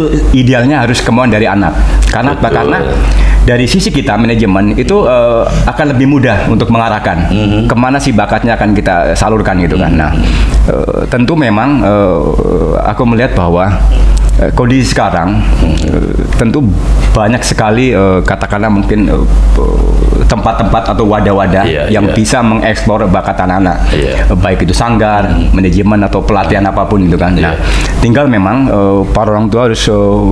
itu idealnya harus kemauan dari anak. Karena apa? Karena dari sisi kita manajemen itu akan lebih mudah untuk mengarahkan kemana sih bakatnya akan kita salurkan gitu kan. Nah, tentu memang aku melihat bahwa kondisi sekarang tentu banyak sekali katakanlah mungkin tempat-tempat atau wadah-wadah yang bisa mengeksplor bakat anak-anak, baik itu sanggar, manajemen atau pelatihan apapun gitu kan. Nah, tinggal memang para orang tua harus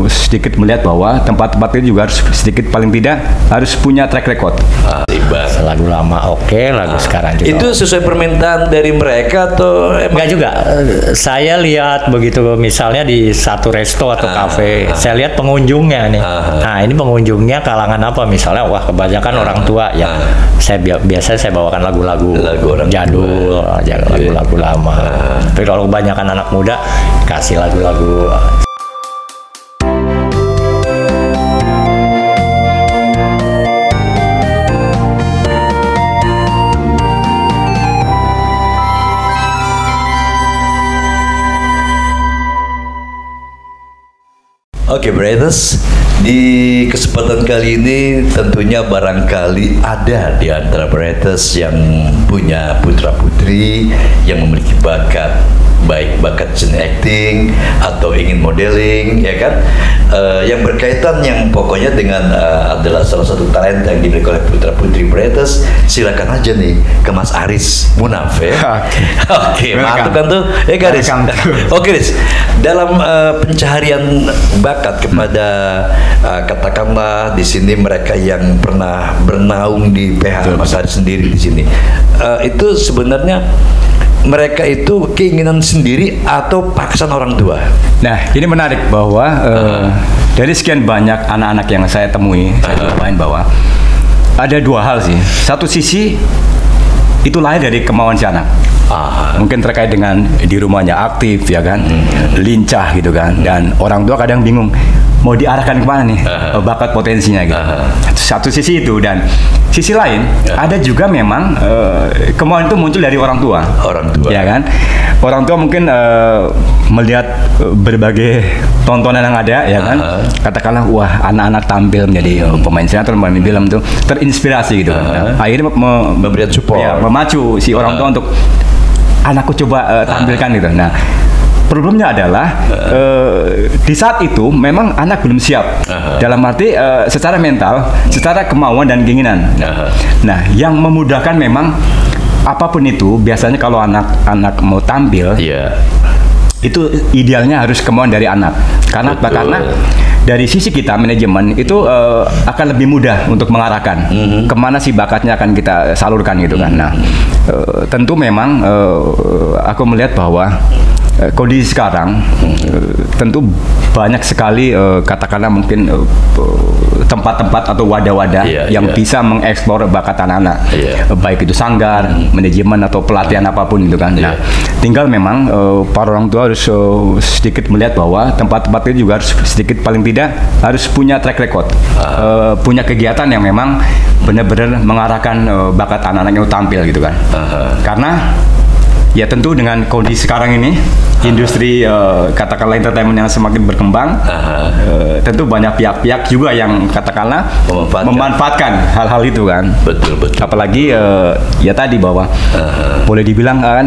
sedikit melihat bahwa tempat-tempat itu juga harus sedikit paling tidak harus punya track record. Lagu lama lagu sekarang juga. Itu sesuai permintaan dari mereka atau enggak juga? Saya lihat begitu misalnya di satu resto atau kafe, saya lihat pengunjungnya nih. Nah, ini pengunjungnya kalangan apa? Misalnya wah kebanyakan orang tua ya. Biasanya saya bawakan lagu-lagu jadul, lagu-lagu lama. Tapi kalau kebanyakan anak muda kasih lagu-lagu Oke, Brothers, di kesempatan kali ini tentunya barangkali ada di antara Brothers yang punya putra-putri yang memiliki bakat, baik bakat seni acting atau ingin modeling, ya kan, yang berkaitan yang pokoknya dengan adalah salah satu talenta yang dimiliki oleh putra-putri Brothers. Silakan aja nih ke Mas Aris Munaf ya. Oke, mantap kan tuh, Garis. Oke, Riz, dalam pencaharian bakat kepada katakanlah di sini mereka yang pernah bernaung di PH Mas Aris sendiri di sini, itu sebenarnya mereka itu keinginan sendiri atau paksaan orang tua? Nah, ini menarik bahwa dari sekian banyak anak-anak yang saya temui, saya cobain bahwa ada dua hal sih. Satu sisi itu lahir dari kemauan si anak. Mungkin terkait dengan di rumahnya aktif ya kan, lincah gitu kan, dan orang tua kadang bingung mau diarahkan kemana nih bakat potensinya gitu. Satu sisi itu, dan sisi lain ada juga memang kemauan itu muncul dari orang tua. Ya kan, orang tua mungkin melihat berbagai tontonan yang ada ya kan, katakanlah wah anak-anak tampil menjadi pemain sinetron, pemain film tuh terinspirasi gitu kan. Akhirnya memberikan support, ya, memacu si orang tua untuk anakku coba tampilkan gitu. Nah, problemnya adalah di saat itu memang anak belum siap dalam arti secara mental, secara kemauan dan keinginan. Nah, yang memudahkan memang apapun itu biasanya kalau anak-anak mau tampil, itu idealnya harus kemauan dari anak. Karena apa? Karena dari sisi kita manajemen itu akan lebih mudah untuk mengarahkan kemana sih bakatnya akan kita salurkan gitu kan. Nah, tentu memang aku melihat bahwa kondisi sekarang tentu banyak sekali katakanlah mungkin tempat-tempat atau wadah-wadah yang bisa mengeksplor bakat anak-anak, baik itu sanggar, manajemen atau pelatihan apapun gitu kan. Nah, tinggal memang para orang tua harus sedikit melihat bahwa tempat-tempat itu juga harus sedikit paling tidak harus punya track record, punya kegiatan yang memang benar-benar mengarahkan bakat anak-anak yang tampil gitu kan. Karena ya tentu dengan kondisi sekarang ini, industri katakanlah entertainment yang semakin berkembang, tentu banyak pihak-pihak juga yang katakanlah memanfaatkan hal-hal itu kan. Betul. Apalagi ya tadi bahwa boleh dibilang kan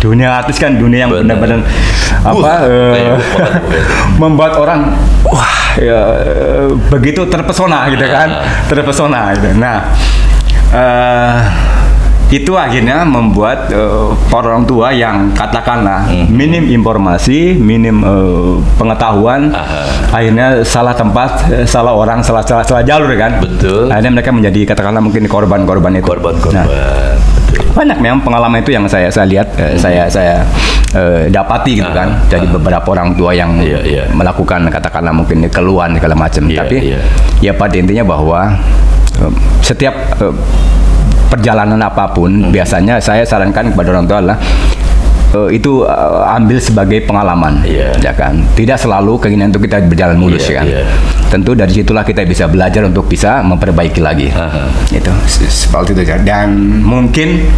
dunia artis kan dunia yang benar-benar membuat orang begitu terpesona gitu kan, terpesona gitu. Nah, itu akhirnya membuat para orang tua yang katakanlah minim informasi, minim pengetahuan, akhirnya salah tempat, salah orang, salah jalur kan. Betul. Akhirnya mereka menjadi katakanlah mungkin korban-korban itu. Nah, banyak memang pengalaman itu yang saya lihat, saya dapati gitu kan. Jadi beberapa orang tua yang melakukan katakanlah mungkin keluhan segala macam. Tapi ya pada intinya bahwa setiap perjalanan apapun biasanya saya sarankan kepada orang tua adalah itu ambil sebagai pengalaman, ya kan. Tidak selalu keinginan untuk kita berjalan mulus ya kan. Tentu dari situlah kita bisa belajar untuk bisa memperbaiki lagi. Itu seperti itu. Dan mungkin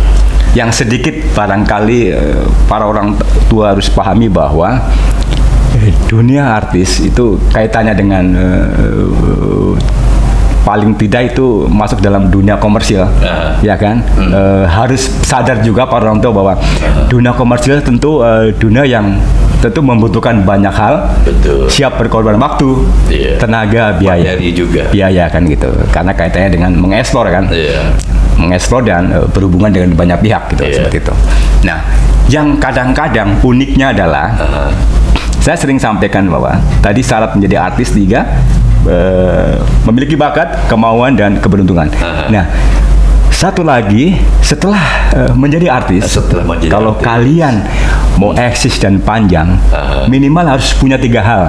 yang sedikit barangkali para orang tua harus pahami bahwa dunia artis itu kaitannya dengan paling tidak itu masuk dalam dunia komersial, ya kan? Harus sadar juga para orang tua bahwa dunia komersial tentu dunia yang tentu membutuhkan banyak hal. Betul. Siap berkorban waktu, tenaga, biaya juga. Biaya kan gitu. Karena kaitannya dengan mengeksplor kan, mengeksplor dan berhubungan dengan banyak pihak gitu, seperti itu. Nah, yang kadang-kadang uniknya adalah saya sering sampaikan bahwa tadi syarat menjadi artis 3 memiliki bakat, kemauan, dan keberuntungan. Nah, satu lagi setelah menjadi artis, kalau kalian mau eksis dan panjang, minimal harus punya 3 hal.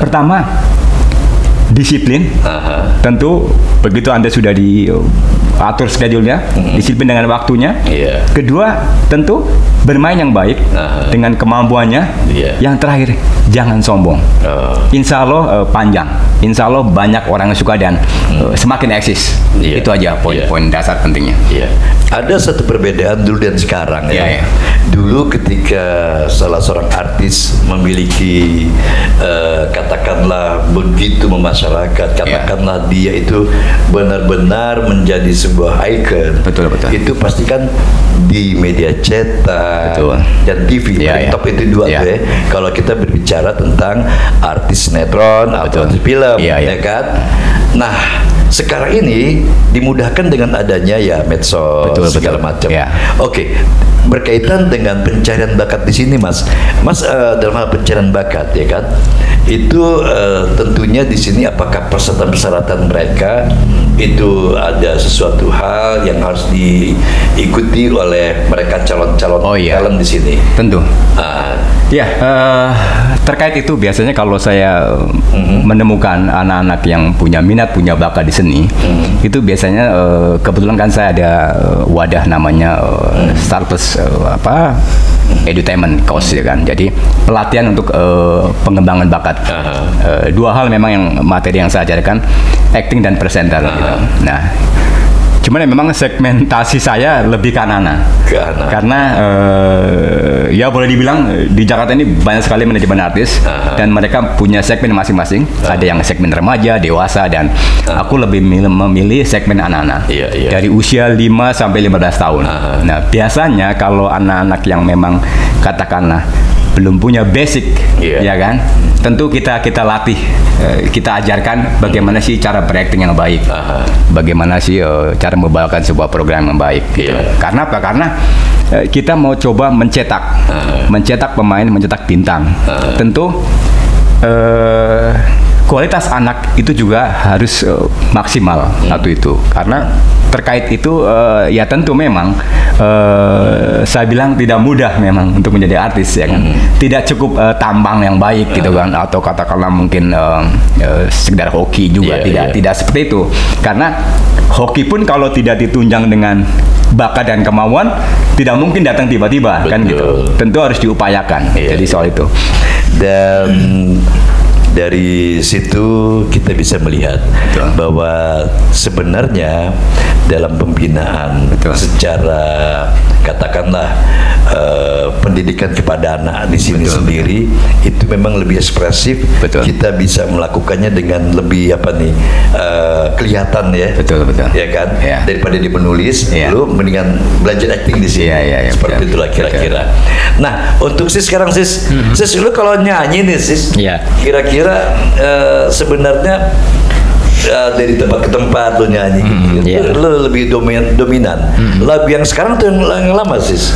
Pertama, disiplin. Tentu begitu Anda sudah diatur schedule-nya, disiplin dengan waktunya. Kedua, tentu bermain yang baik dengan kemampuannya. Yang terakhir, jangan sombong. Insya Allah panjang. Insya Allah banyak orang yang suka dan semakin eksis. Itu aja poin-poin dasar pentingnya. Ada satu perbedaan dulu dan sekarang ya. Dulu ketika salah seorang artis memiliki katakanlah begitu memasyarakat, katakanlah dia itu benar-benar menjadi sebuah ikon. Betul. Itu pasti kan di media cetak dan TV. Top itu 2 tuh ya. Kalau kita berbicara tentang artis sinetron atau artis film, ya kan. Nah, sekarang ini dimudahkan dengan adanya medsos segala macam. Oke, berkaitan dengan pencarian bakat di sini, Mas. Dalam hal pencarian bakat ya kan, itu tentunya di sini apakah persyaratan mereka itu ada sesuatu hal yang harus diikuti oleh mereka calon-calon talent di sini? Tentu. Terkait itu biasanya kalau saya menemukan anak-anak yang punya minat, punya bakat di seni, itu biasanya kebetulan kan saya ada wadah namanya Starplus edutainment course ya kan. Jadi pelatihan untuk pengembangan bakat. 2 hal memang yang materi yang saya ajarkan, acting dan presenter gitu. Nah, cuman memang segmentasi saya lebih ke anak-anak. Karena ya boleh dibilang di Jakarta ini banyak sekali manajemen artis dan mereka punya segmen masing-masing. Ada yang segmen remaja, dewasa, dan aku lebih memilih segmen anak-anak. Dari usia 5 sampai 15 tahun. Nah, biasanya kalau anak-anak yang memang katakanlah belum punya basic, ya kan? Tentu kita latih, kita ajarkan bagaimana sih cara berakting yang baik, bagaimana sih cara membawakan sebuah program yang baik. Gitu. Karena apa? Karena kita mau coba mencetak pemain, mencetak bintang. Tentu kualitas anak itu juga harus maksimal satu itu. Karena terkait itu ya tentu memang saya bilang tidak mudah memang untuk menjadi artis ya kan. Tidak cukup tampang yang baik gitu kan, atau katakanlah mungkin sekedar hoki juga, tidak seperti itu. Karena hoki pun kalau tidak ditunjang dengan bakat dan kemauan tidak mungkin datang tiba-tiba kan gitu. Tentu harus diupayakan. Jadi soal itu. Dan dari situ kita bisa melihat bahwa sebenarnya dalam pembinaan secara katakanlah pendidikan kepada anak di sini sendiri itu memang lebih ekspresif. Kita bisa melakukannya dengan lebih kelihatan ya. Ya kan, daripada dia menulis, lu mendingan belajar acting di sini. Seperti itulah kira-kira. Nah, untuk sekarang sis lu kalau nyanyi nih sis, kira-kira sebenarnya dari tempat ke tempat lo nyanyi lo lebih dominan lagu yang sekarang tuh yang lama sis?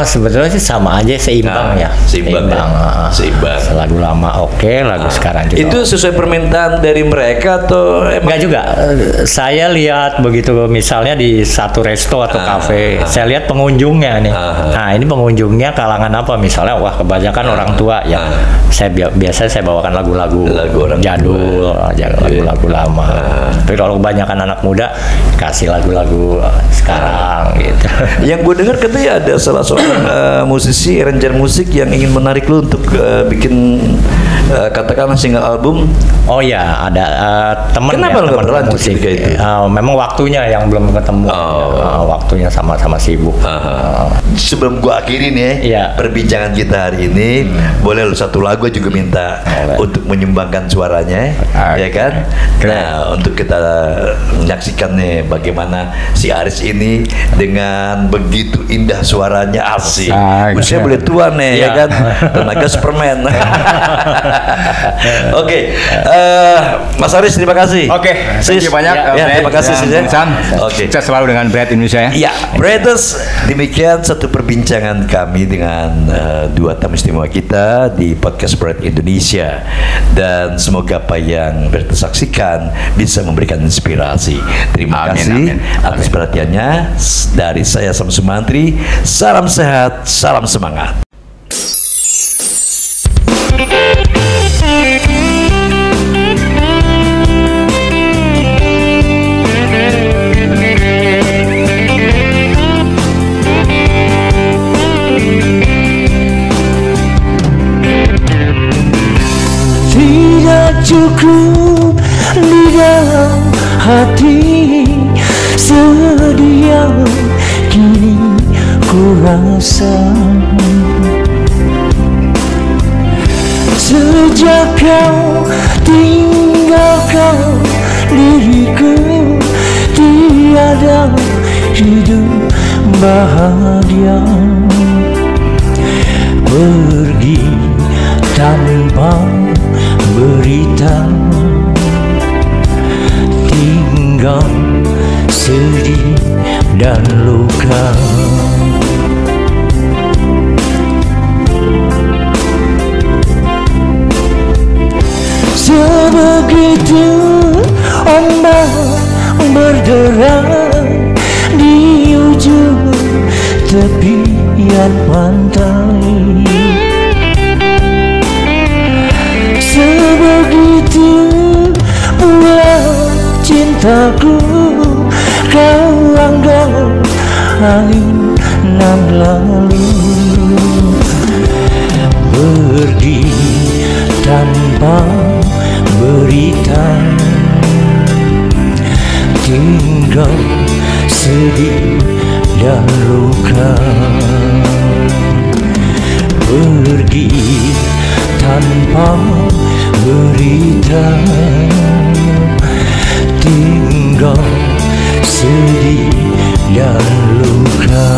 Sebetulnya sih sama aja, seimbang ya. Seimbang. Lagu lama lagu sekarang juga. Itu sesuai permintaan dari mereka atau enggak juga? Saya lihat begitu misalnya di satu resto atau kafe, saya lihat pengunjungnya nih. Nah, ini pengunjungnya kalangan apa? Misalnya kebanyakan orang tua ya. Biasanya saya bawakan lagu-lagu jadul, lagu-lagu lama. Tapi kalau kebanyakan anak muda kasih lagu-lagu sekarang gitu. Yang gue dengar katanya ada salah seorang musisi, arranger musik yang ingin menarik lu untuk bikin katakanlah single album. Oh ya, ada teman Kenapa ya, nggak teman berlanjut musik. ketika itu? Memang waktunya yang belum ketemu. Waktunya sama-sama sibuk. Sebelum gua akhiri nih Iya. perbincangan kita hari ini, boleh lu satu lagu juga minta untuk menyumbangkan suaranya, ya kan? Nah, untuk kita menyaksikan nih bagaimana si Aris ini dengan begitu indah suaranya, asik. Usia boleh tua nih, ya kan? Tenaga Superman. Oke, Mas Aris terima kasih. Oke, thank you banyak. Ya, terima kasih Sis. Oke, saya selalu dengan Brad Indonesia ya. Ya, Breaders, demikian satu perbincangan kami dengan dua tamu istimewa kita di podcast Bread Indonesia, dan semoga apa yang Bread saksikan bisa memberikan inspirasi. Terima kasih atas perhatiannya. Dari saya Sam Sumantri, salam sehat, salam semangat. Cukup di dalam hati sedih yang kini ku rasa. Sejak kau tinggalkan diriku, tiada hidup bahagia. Pergi tanpa berita, tinggal sedih dan luka. Sebegitu ombak berderai di ujung tepian pantai. Sebegitu pula cintaku kau anggap angin nan lalu. Pergi tanpa berita, tinggal sedih dan luka. Pergi tanpa berita, tinggal sedih dan luka.